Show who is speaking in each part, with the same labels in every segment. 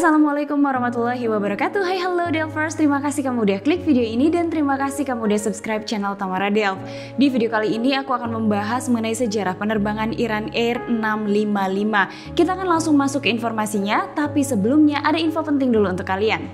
Speaker 1: Assalamualaikum warahmatullahi wabarakatuh. Hai halo Delvers, terima kasih kamu udah klik video ini dan terima kasih kamu udah subscribe channel Tamara Delv. Di video kali ini aku akan membahas mengenai sejarah penerbangan Iran Air 655. Kita akan langsung masuk ke informasinya, tapi sebelumnya ada info penting dulu untuk kalian.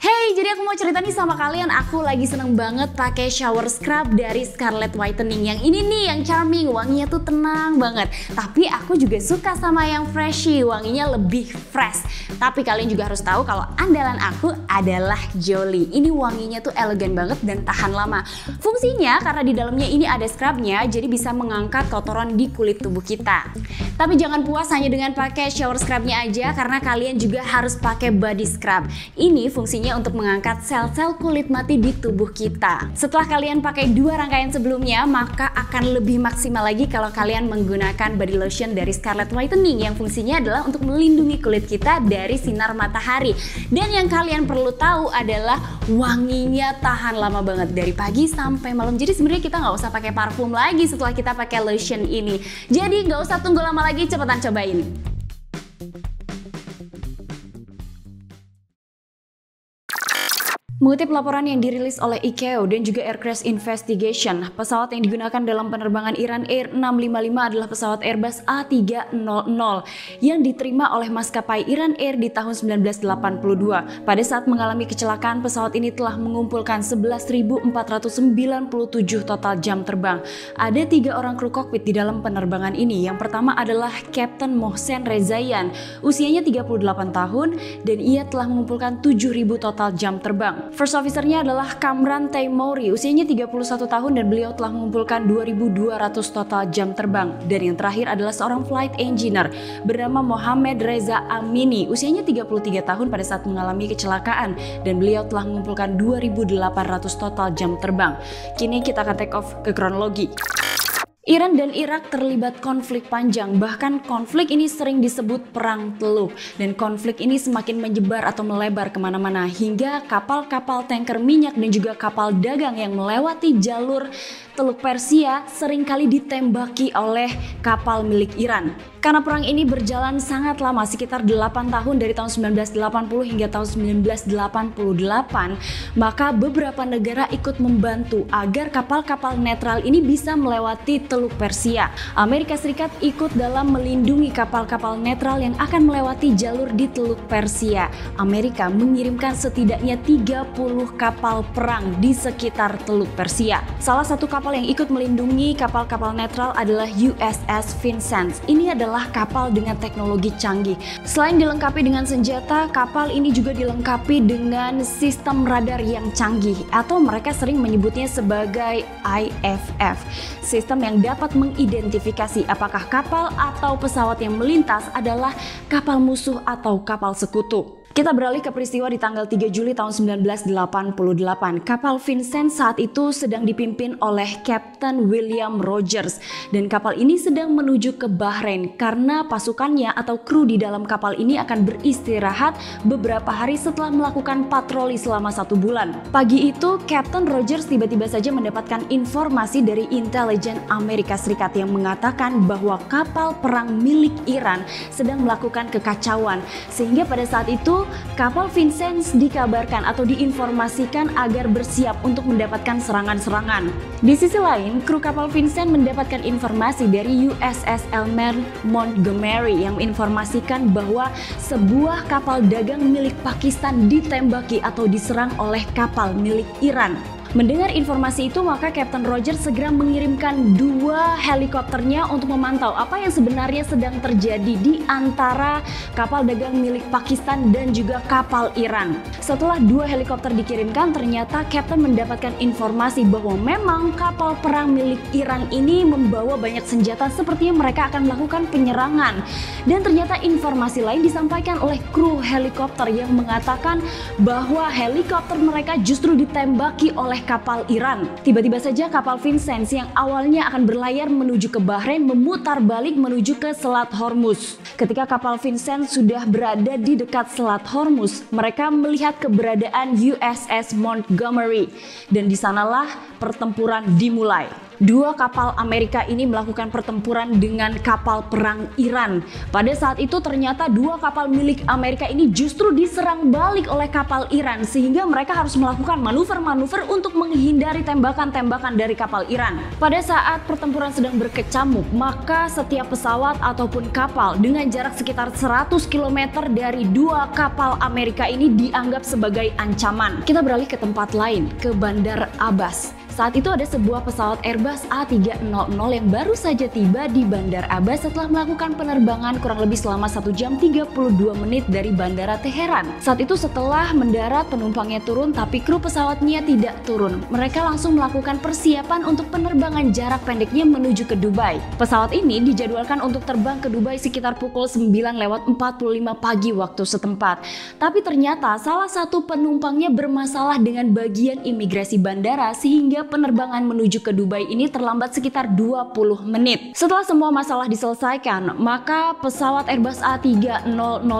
Speaker 1: Hey, jadi aku mau cerita nih sama kalian, aku lagi seneng banget pakai shower scrub dari Scarlett Whitening. Yang ini nih, yang charming, wanginya tuh tenang banget. Tapi aku juga suka sama yang freshy, wanginya lebih fresh. Tapi kalian juga harus tahu kalau andalan aku adalah Jolie. Ini wanginya tuh elegan banget dan tahan lama. Fungsinya karena di dalamnya ini ada scrubnya, jadi bisa mengangkat kotoran di kulit tubuh kita. Tapi jangan puas hanya dengan pakai shower scrubnya aja, karena kalian juga harus pakai body scrub. Ini fungsinya untuk mengangkat sel-sel kulit mati di tubuh kita. Setelah kalian pakai dua rangkaian sebelumnya, maka akan lebih maksimal lagi kalau kalian menggunakan body lotion dari Scarlett Whitening yang fungsinya adalah untuk melindungi kulit kita dari sinar matahari. Dan yang kalian perlu tahu adalah wanginya tahan lama banget dari pagi sampai malam. Jadi sebenarnya kita nggak usah pakai parfum lagi setelah kita pakai lotion ini. Jadi nggak usah tunggu lama lagi, cepetan cobain. Mengutip laporan yang dirilis oleh ICAO dan juga Air Crash Investigation, pesawat yang digunakan dalam penerbangan Iran Air 655 adalah pesawat Airbus A300 yang diterima oleh maskapai Iran Air di tahun 1982. Pada saat mengalami kecelakaan, pesawat ini telah mengumpulkan 11.497 total jam terbang. Ada 3 orang kru kokpit di dalam penerbangan ini. Yang pertama adalah Kapten Mohsen Rezaian, usianya 38 tahun dan ia telah mengumpulkan 7.000 total jam terbang. First officer-nya adalah Kamran Teymouri, usianya 31 tahun dan beliau telah mengumpulkan 2.200 total jam terbang. Dan yang terakhir adalah seorang flight engineer bernama Mohamed Reza Amini, usianya 33 tahun pada saat mengalami kecelakaan dan beliau telah mengumpulkan 2.800 total jam terbang. Kini kita akan take off ke kronologi. Iran dan Irak terlibat konflik panjang, bahkan konflik ini sering disebut perang Teluk, dan konflik ini semakin menyebar atau melebar kemana-mana hingga kapal-kapal tanker minyak dan juga kapal dagang yang melewati jalur Teluk Persia seringkali ditembaki oleh kapal milik Iran. Karena perang ini berjalan sangat lama, sekitar 8 tahun dari tahun 1980 hingga tahun 1988, maka beberapa negara ikut membantu agar kapal-kapal netral ini bisa melewati Teluk Persia. Amerika Serikat ikut dalam melindungi kapal-kapal netral yang akan melewati jalur di Teluk Persia. Amerika mengirimkan setidaknya 30 kapal perang di sekitar Teluk Persia. Salah satu kapal yang ikut melindungi kapal-kapal netral adalah USS Vincennes. Ini adalah kapal dengan teknologi canggih. Selain dilengkapi dengan senjata, kapal ini juga dilengkapi dengan sistem radar yang canggih, atau mereka sering menyebutnya sebagai IFF. Sistem yang dapat mengidentifikasi apakah kapal atau pesawat yang melintas adalah kapal musuh atau kapal sekutu. Kita beralih ke peristiwa di tanggal 3 Juli tahun 1988. Kapal Vincennes saat itu sedang dipimpin oleh Kapten William Rogers dan kapal ini sedang menuju ke Bahrain karena pasukannya atau kru di dalam kapal ini akan beristirahat beberapa hari setelah melakukan patroli selama 1 bulan. Pagi itu, Kapten Rogers tiba-tiba saja mendapatkan informasi dari intelijen Amerika Serikat yang mengatakan bahwa kapal perang milik Iran sedang melakukan kekacauan, sehingga pada saat itu kapal Vincennes dikabarkan atau diinformasikan agar bersiap untuk mendapatkan serangan-serangan. Di sisi lain, kru kapal Vincennes mendapatkan informasi dari USS Elmer Montgomery yang menginformasikan bahwa sebuah kapal dagang milik Pakistan ditembaki atau diserang oleh kapal milik Iran. Mendengar informasi itu, maka Kapten Rogers segera mengirimkan 2 helikopternya untuk memantau apa yang sebenarnya sedang terjadi di antara kapal dagang milik Pakistan dan juga kapal Iran. Setelah 2 helikopter dikirimkan, ternyata Kapten mendapatkan informasi bahwa memang kapal perang milik Iran ini membawa banyak senjata, sepertinya mereka akan melakukan penyerangan. Dan ternyata informasi lain disampaikan oleh kru helikopter yang mengatakan bahwa helikopter mereka justru ditembaki oleh kapal Iran. Tiba-tiba saja kapal Vincennes yang awalnya akan berlayar menuju ke Bahrain memutar balik menuju ke Selat Hormuz. Ketika kapal Vincennes sudah berada di dekat Selat Hormuz, mereka melihat keberadaan USS Montgomery dan di sanalah pertempuran dimulai. dua kapal Amerika ini melakukan pertempuran dengan kapal perang Iran. Pada saat itu ternyata dua kapal milik Amerika ini justru diserang balik oleh kapal Iran, sehingga mereka harus melakukan manuver-manuver untuk menghindari tembakan-tembakan dari kapal Iran. Pada saat pertempuran sedang berkecamuk, maka setiap pesawat ataupun kapal dengan jarak sekitar 100 km dari dua kapal Amerika ini dianggap sebagai ancaman. Kita beralih ke tempat lain, ke Bandar Abbas. Saat itu ada sebuah pesawat Airbus A300 yang baru saja tiba di Bandar Abbas setelah melakukan penerbangan kurang lebih selama 1 jam 32 menit dari Bandara Teheran. Saat itu setelah mendarat, penumpangnya turun tapi kru pesawatnya tidak turun. Mereka langsung melakukan persiapan untuk penerbangan jarak pendeknya menuju ke Dubai. Pesawat ini dijadwalkan untuk terbang ke Dubai sekitar pukul 9:45 pagi waktu setempat. Tapi ternyata salah satu penumpangnya bermasalah dengan bagian imigrasi bandara sehingga penerbangan menuju ke Dubai ini terlambat sekitar 20 menit. Setelah semua masalah diselesaikan, maka pesawat Airbus A300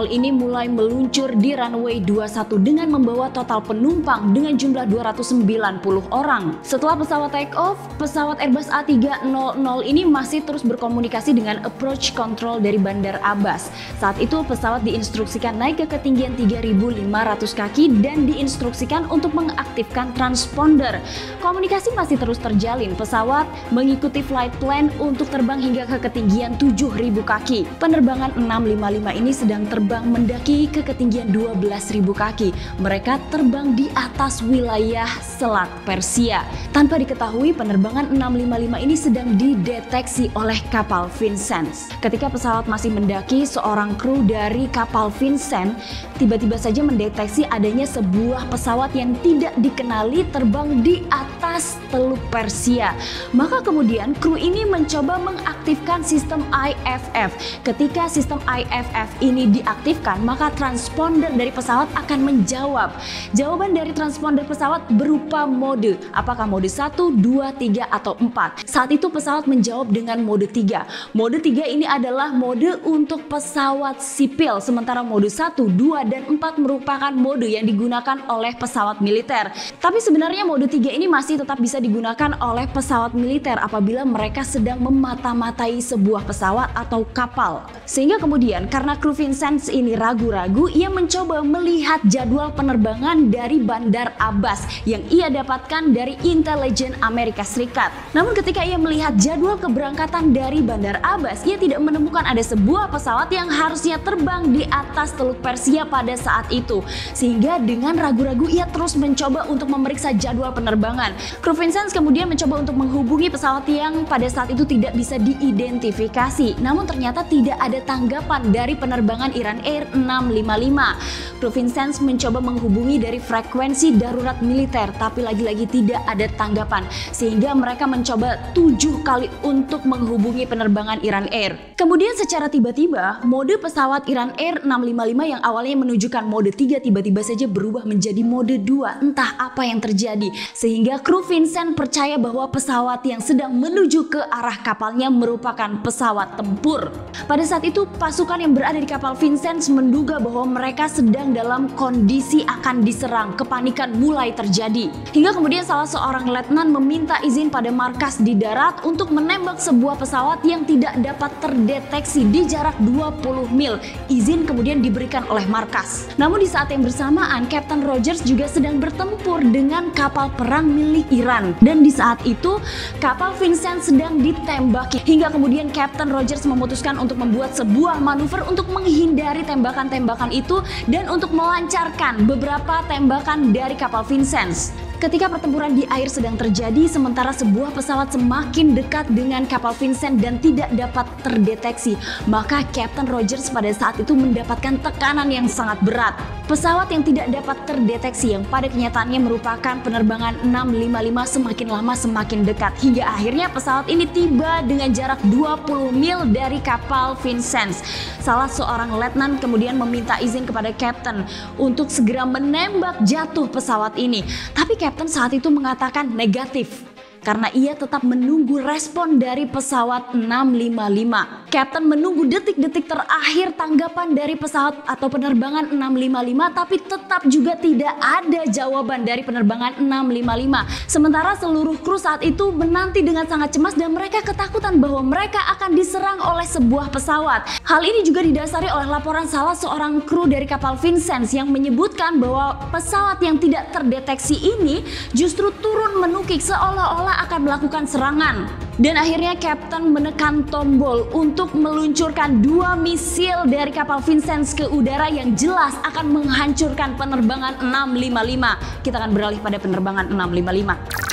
Speaker 1: ini mulai meluncur di runway 21 dengan membawa total penumpang dengan jumlah 290 orang. Setelah pesawat take off, pesawat Airbus A300 ini masih terus berkomunikasi dengan approach control dari Bandar Abbas. Saat itu pesawat diinstruksikan naik ke ketinggian 3.500 kaki dan diinstruksikan untuk mengaktifkan transponder. Komunikasi masih terus terjalin. Pesawat mengikuti flight plan untuk terbang hingga ke ketinggian 7.000 kaki. Penerbangan 655 ini sedang terbang mendaki ke ketinggian 12.000 kaki. Mereka terbang di atas wilayah Selat Persia. Tanpa diketahui, penerbangan 655 ini sedang dideteksi oleh kapal Vincennes. Ketika pesawat masih mendaki, seorang kru dari kapal Vincennes tiba-tiba saja mendeteksi adanya sebuah pesawat yang tidak dikenali terbang di atas Teluk Persia. Maka kemudian kru ini mencoba mengaktifkan sistem IFF. Ketika sistem IFF ini diaktifkan, maka transponder dari pesawat akan menjawab. Jawaban dari transponder pesawat berupa mode. Apakah mode 1, 2, 3, atau 4? Saat itu pesawat menjawab dengan mode 3. Mode 3 ini adalah mode untuk pesawat sipil, sementara mode 1, 2, dan 4 merupakan mode yang digunakan oleh pesawat militer. Tapi sebenarnya mode 3 ini masih tetap bisa digunakan oleh pesawat militer apabila mereka sedang memata-matai sebuah pesawat atau kapal. Sehingga kemudian karena kru Vincennes ini ragu-ragu, ia mencoba melihat jadwal penerbangan dari Bandar Abbas yang ia dapatkan dari intelijen Amerika Serikat. Namun ketika ia melihat jadwal keberangkatan dari Bandar Abbas, ia tidak menemukan ada sebuah pesawat yang harusnya terbang di atas Teluk Persia pada saat itu. Sehingga dengan ragu-ragu ia terus mencoba untuk memeriksa jadwal penerbangan. Kru Vincennes kemudian mencoba untuk menghubungi pesawat yang pada saat itu tidak bisa diidentifikasi. Namun ternyata tidak ada tanggapan dari penerbangan Iran Air 655. Kru Vincennes mencoba menghubungi dari frekuensi darurat militer, tapi lagi-lagi tidak ada tanggapan. Sehingga mereka mencoba 7 kali untuk menghubungi penerbangan Iran Air. Kemudian secara tiba-tiba, mode pesawat Iran Air 655 yang awalnya menunjukkan mode 3 tiba-tiba saja berubah menjadi mode 2. Entah apa yang terjadi. Sehingga kru Vincennes percaya bahwa pesawat yang sedang menuju ke arah kapalnya merupakan pesawat tempur. Pada saat itu pasukan yang berada di kapal Vincennes menduga bahwa mereka sedang dalam kondisi akan diserang. Kepanikan mulai terjadi. Hingga kemudian salah seorang letnan meminta izin pada markas di darat untuk menembak sebuah pesawat yang tidak dapat terdeteksi di jarak 20 mil. Izin kemudian diberikan oleh markas. Namun di saat yang bersamaan, Captain Rogers juga sedang bertempur dengan kapal perang milik Iran. Dan di saat itu kapal Vincennes sedang ditembaki. Hingga kemudian Captain Rogers memutuskan untuk membuat sebuah manuver untuk menghindari tembakan-tembakan itu dan untuk melancarkan beberapa tembakan dari kapal Vincennes. Ketika pertempuran di air sedang terjadi, sementara sebuah pesawat semakin dekat dengan kapal Vincennes dan tidak dapat terdeteksi, maka Captain Rogers pada saat itu mendapatkan tekanan yang sangat berat. Pesawat yang tidak dapat terdeteksi yang pada kenyataannya merupakan penerbangan 655 semakin lama semakin dekat, hingga akhirnya pesawat ini tiba dengan jarak 20 mil dari kapal Vincennes. Salah seorang letnan kemudian meminta izin kepada Captain untuk segera menembak jatuh pesawat ini. Tapi Captain saat itu mengatakan negatif. karena ia tetap menunggu respon dari pesawat 655. Kapten menunggu detik-detik terakhir tanggapan dari pesawat atau penerbangan 655, tapi tetap juga tidak ada jawaban dari penerbangan 655. Sementara seluruh kru saat itu menanti dengan sangat cemas dan mereka ketakutan bahwa mereka akan diserang oleh sebuah pesawat. Hal ini juga didasari oleh laporan salah seorang kru dari kapal Vincennes yang menyebutkan bahwa pesawat yang tidak terdeteksi ini justru turun menukik seolah-olah akan melakukan serangan. Dan akhirnya Kapten menekan tombol untuk meluncurkan 2 misil dari kapal Vincennes ke udara yang jelas akan menghancurkan penerbangan 655. Kita akan beralih pada penerbangan 655.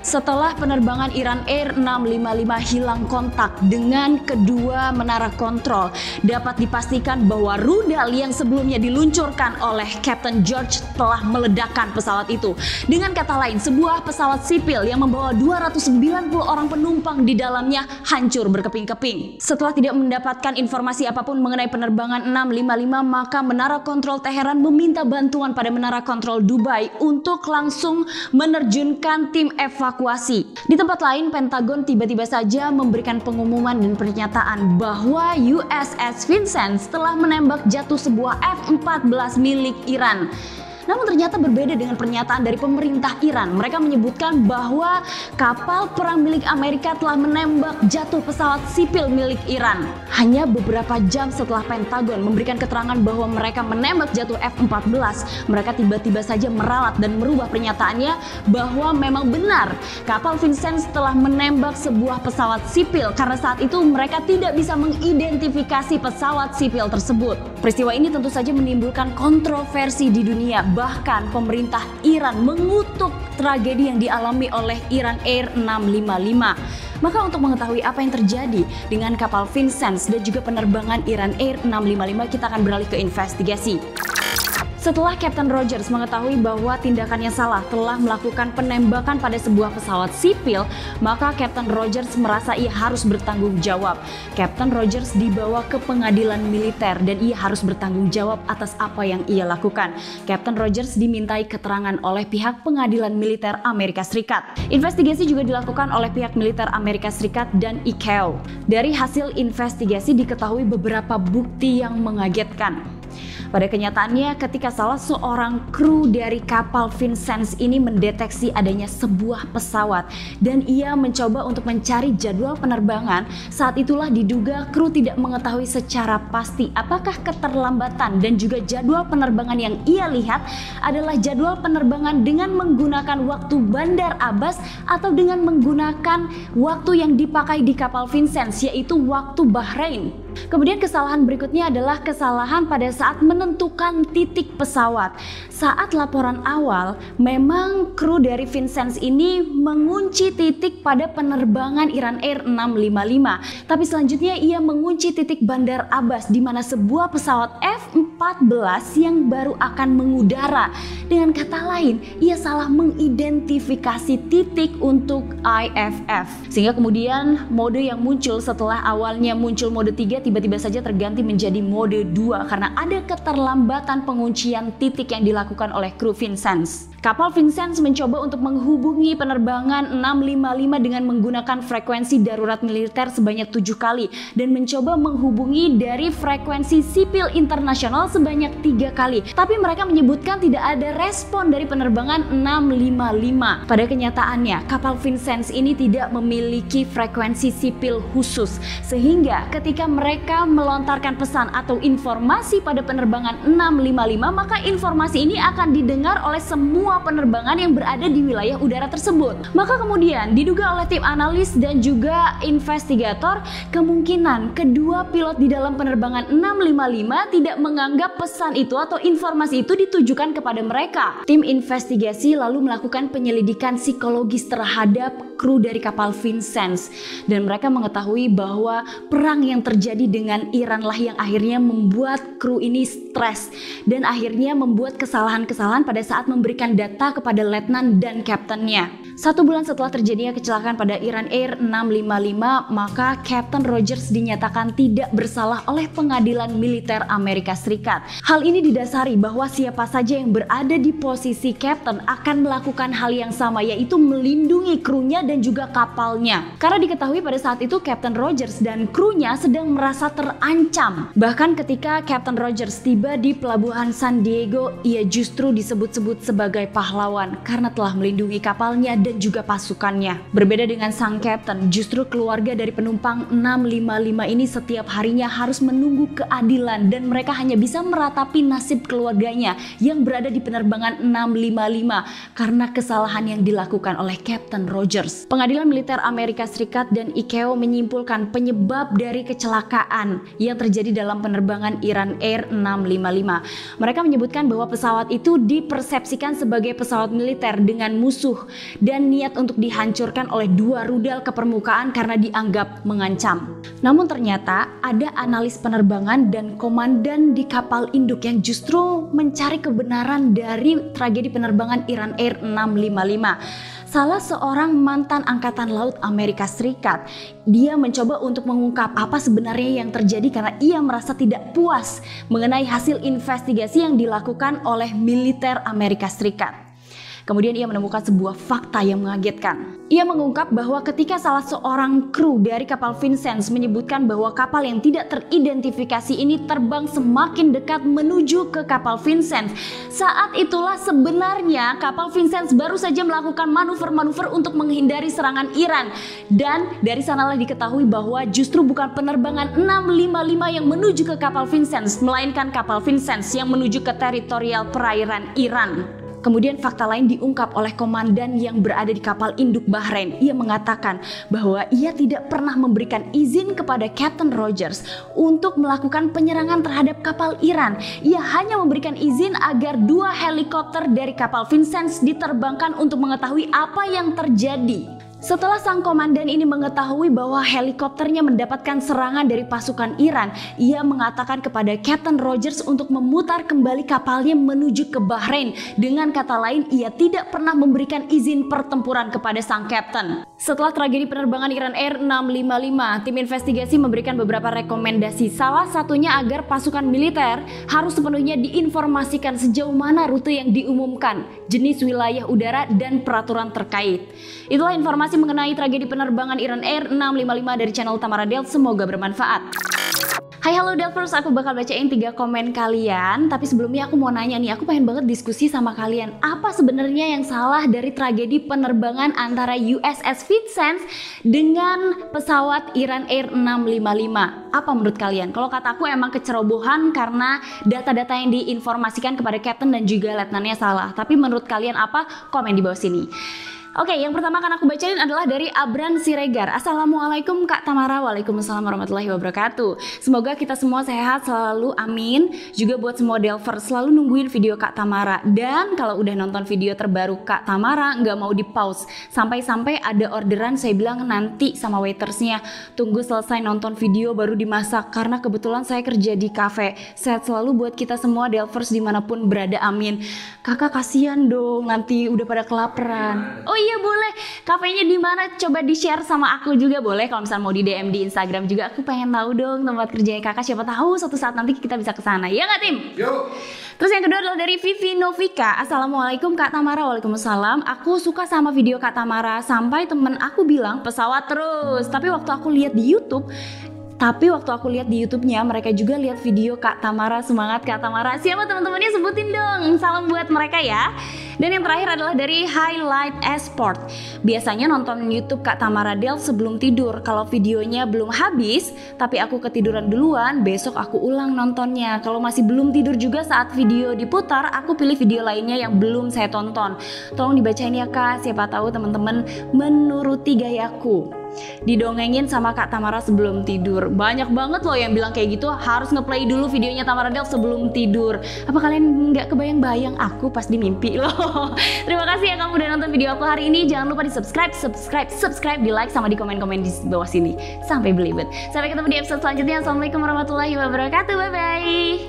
Speaker 1: Setelah penerbangan Iran Air 655 hilang kontak dengan kedua menara kontrol, dapat dipastikan bahwa rudal yang sebelumnya diluncurkan oleh Kapten George telah meledakkan pesawat itu. Dengan kata lain, sebuah pesawat sipil yang membawa 290 orang penumpang di dalamnya hancur berkeping-keping. Setelah tidak mendapatkan informasi apapun mengenai penerbangan 655, maka menara kontrol Teheran meminta bantuan pada menara kontrol Dubai untuk langsung menerjunkan tim evakuasi. Di tempat lain, Pentagon tiba-tiba saja memberikan pengumuman dan pernyataan bahwa USS Vincennes telah menembak jatuh sebuah F-14 milik Iran. Namun ternyata berbeda dengan pernyataan dari pemerintah Iran. Mereka menyebutkan bahwa kapal perang milik Amerika telah menembak jatuh pesawat sipil milik Iran. Hanya beberapa jam setelah Pentagon memberikan keterangan bahwa mereka menembak jatuh F-14, mereka tiba-tiba saja meralat dan merubah pernyataannya bahwa memang benar kapal Vincennes telah menembak sebuah pesawat sipil karena saat itu mereka tidak bisa mengidentifikasi pesawat sipil tersebut. Peristiwa ini tentu saja menimbulkan kontroversi di dunia. Bahkan pemerintah Iran mengutuk tragedi yang dialami oleh Iran Air 655. Maka untuk mengetahui apa yang terjadi dengan kapal Vincennes dan juga penerbangan Iran Air 655, kita akan beralih ke investigasi. Setelah Kapten Rogers mengetahui bahwa tindakannya salah telah melakukan penembakan pada sebuah pesawat sipil, maka Kapten Rogers merasa ia harus bertanggung jawab. Kapten Rogers dibawa ke pengadilan militer dan ia harus bertanggung jawab atas apa yang ia lakukan. Kapten Rogers dimintai keterangan oleh pihak pengadilan militer Amerika Serikat. Investigasi juga dilakukan oleh pihak militer Amerika Serikat dan ICAO. Dari hasil investigasi diketahui beberapa bukti yang mengagetkan. Pada kenyataannya, ketika salah seorang kru dari kapal Vincennes ini mendeteksi adanya sebuah pesawat dan ia mencoba untuk mencari jadwal penerbangan, saat itulah diduga kru tidak mengetahui secara pasti apakah keterlambatan dan juga jadwal penerbangan yang ia lihat adalah jadwal penerbangan dengan menggunakan waktu Bandar Abbas atau dengan menggunakan waktu yang dipakai di kapal Vincennes, yaitu waktu Bahrain. Kemudian kesalahan berikutnya adalah kesalahan pada saat menentukan titik pesawat. Saat laporan awal, memang kru dari Vincennes ini mengunci titik pada penerbangan Iran Air 655. Tapi selanjutnya ia mengunci titik Bandar Abbas di mana sebuah pesawat F-14 yang baru akan mengudara. Dengan kata lain, ia salah mengidentifikasi titik untuk IFF. Sehingga kemudian mode yang muncul setelah awalnya muncul mode 3 tiba-tiba saja terganti menjadi mode 2 karena ada keterlambatan penguncian titik yang dilakukan oleh kru Vincennes. Kapal Vincennes mencoba untuk menghubungi penerbangan 655 dengan menggunakan frekuensi darurat militer sebanyak 7 kali dan mencoba menghubungi dari frekuensi sipil internasional sebanyak 3 kali. Tapi mereka menyebutkan tidak ada respon dari penerbangan 655. Pada kenyataannya, kapal Vincennes ini tidak memiliki frekuensi sipil khusus sehingga ketika mereka melontarkan pesan atau informasi pada penerbangan 655, maka informasi ini akan didengar oleh semua penerbangan yang berada di wilayah udara tersebut. Maka kemudian diduga oleh tim analis dan juga investigator, kemungkinan kedua pilot di dalam penerbangan 655 tidak menganggap pesan itu atau informasi itu ditujukan kepada mereka. Tim investigasi lalu melakukan penyelidikan psikologis terhadap kru dari kapal Vincennes dan mereka mengetahui bahwa perang yang terjadi dengan Iran lah yang akhirnya membuat kru ini stres dan akhirnya membuat kesalahan-kesalahan pada saat memberikan data data kepada letnan dan kaptennya. 1 bulan setelah terjadinya kecelakaan pada Iran Air 655, maka Kapten Rogers dinyatakan tidak bersalah oleh pengadilan militer Amerika Serikat. Hal ini didasari bahwa siapa saja yang berada di posisi kapten akan melakukan hal yang sama, yaitu melindungi krunya dan juga kapalnya. Karena diketahui pada saat itu Kapten Rogers dan krunya sedang merasa terancam. Bahkan ketika Kapten Rogers tiba di pelabuhan San Diego, ia justru disebut-sebut sebagai pahlawan karena telah melindungi kapalnya dan juga pasukannya. Berbeda dengan sang kapten, justru keluarga dari penumpang 655 ini setiap harinya harus menunggu keadilan dan mereka hanya bisa meratapi nasib keluarganya yang berada di penerbangan 655 karena kesalahan yang dilakukan oleh Kapten Rogers. Pengadilan militer Amerika Serikat dan ICAO menyimpulkan penyebab dari kecelakaan yang terjadi dalam penerbangan Iran Air 655. Mereka menyebutkan bahwa pesawat itu dipersepsikan sebagai pesawat militer dengan musuh dan niat untuk dihancurkan oleh 2 rudal ke permukaan karena dianggap mengancam. Namun ternyata ada analis penerbangan dan komandan di kapal induk yang justru mencari kebenaran dari tragedi penerbangan Iran Air 655. Salah seorang mantan angkatan laut Amerika Serikat, dia mencoba untuk mengungkap apa sebenarnya yang terjadi karena ia merasa tidak puas mengenai hasil investigasi yang dilakukan oleh militer Amerika Serikat. Kemudian ia menemukan sebuah fakta yang mengagetkan. Ia mengungkap bahwa ketika salah seorang kru dari kapal Vincennes menyebutkan bahwa kapal yang tidak teridentifikasi ini terbang semakin dekat menuju ke kapal Vincennes, saat itulah sebenarnya kapal Vincennes baru saja melakukan manuver-manuver untuk menghindari serangan Iran. Dan dari sanalah diketahui bahwa justru bukan penerbangan 655 yang menuju ke kapal Vincennes, melainkan kapal Vincennes yang menuju ke teritorial perairan Iran. Kemudian fakta lain diungkap oleh komandan yang berada di kapal induk Bahrain. Ia mengatakan bahwa ia tidak pernah memberikan izin kepada Kapten Rogers untuk melakukan penyerangan terhadap kapal Iran. Ia hanya memberikan izin agar 2 helikopter dari kapal Vincennes diterbangkan untuk mengetahui apa yang terjadi. Setelah sang komandan ini mengetahui bahwa helikopternya mendapatkan serangan dari pasukan Iran, ia mengatakan kepada Kapten Rogers untuk memutar kembali kapalnya menuju ke Bahrain. Dengan kata lain, ia tidak pernah memberikan izin pertempuran kepada sang kapten. Setelah tragedi penerbangan Iran Air 655, tim investigasi memberikan beberapa rekomendasi. Salah satunya agar pasukan militer harus sepenuhnya diinformasikan sejauh mana rute yang diumumkan, jenis wilayah udara, dan peraturan terkait. Itulah informasi mengenai tragedi penerbangan Iran Air 655 dari channel Tamara Del. Semoga bermanfaat. Hai halo Delvers, aku bakal bacain 3 komen kalian. Tapi sebelumnya aku mau nanya nih, aku pengen banget diskusi sama kalian. Apa sebenarnya yang salah dari tragedi penerbangan antara USS Vincennes dengan pesawat Iran Air 655? Apa menurut kalian? Kalau kataku emang kecerobohan karena data-data yang diinformasikan kepada kapten dan juga letnannya salah. Tapi menurut kalian apa? Komen di bawah sini. Oke, yang pertama akan aku bacain adalah dari Abran Siregar. Assalamualaikum Kak Tamara. Waalaikumsalam warahmatullahi wabarakatuh. Semoga kita semua sehat selalu, amin. Juga buat semua Delvers, selalu nungguin video Kak Tamara. Dan kalau udah nonton video terbaru Kak Tamara, nggak mau di pause. Sampai-sampai ada orderan, saya bilang nanti sama waitersnya, tunggu selesai nonton video baru dimasak. Karena kebetulan saya kerja di cafe. Sehat selalu buat kita semua Delvers dimanapun berada, amin. Kakak kasihan dong, nanti udah pada kelaparan. Oh iya boleh, kafenya di mana? Coba di share sama aku juga boleh. Kalau misalnya mau di DM di Instagram juga, aku pengen tahu dong tempat kerjanya kakak. Siapa tahu suatu saat nanti kita bisa ke sana. Ya nggak Tim? Yuk. Terus yang kedua adalah dari Vivi Novika. Assalamualaikum Kak Tamara. Waalaikumsalam. Aku suka sama video Kak Tamara sampai temen aku bilang pesawat terus. Tapi waktu aku lihat di YouTube-nya, mereka juga lihat video Kak Tamara. Semangat Kak Tamara. Siapa teman-temannya, sebutin dong. Salam buat mereka ya. Dan yang terakhir adalah dari Highlight Esport. Biasanya nonton YouTube Kak Tamara Del sebelum tidur. Kalau videonya belum habis, tapi aku ketiduran duluan, besok aku ulang nontonnya. Kalau masih belum tidur juga saat video diputar, aku pilih video lainnya yang belum saya tonton. Tolong dibacain ya Kak, siapa tahu teman-teman menuruti gayaku. Didongengin sama Kak Tamara sebelum tidur. Banyak banget loh yang bilang kayak gitu, harus ngeplay dulu videonya Tamara Del sebelum tidur. Apa kalian nggak kebayang-bayang aku pas di mimpi loh. Terima kasih ya kamu udah nonton video aku hari ini. Jangan lupa di subscribe, di like sama di komen-komen di bawah sini. Sampai belibet. Sampai ketemu di episode selanjutnya. Assalamualaikum warahmatullahi wabarakatuh. Bye bye.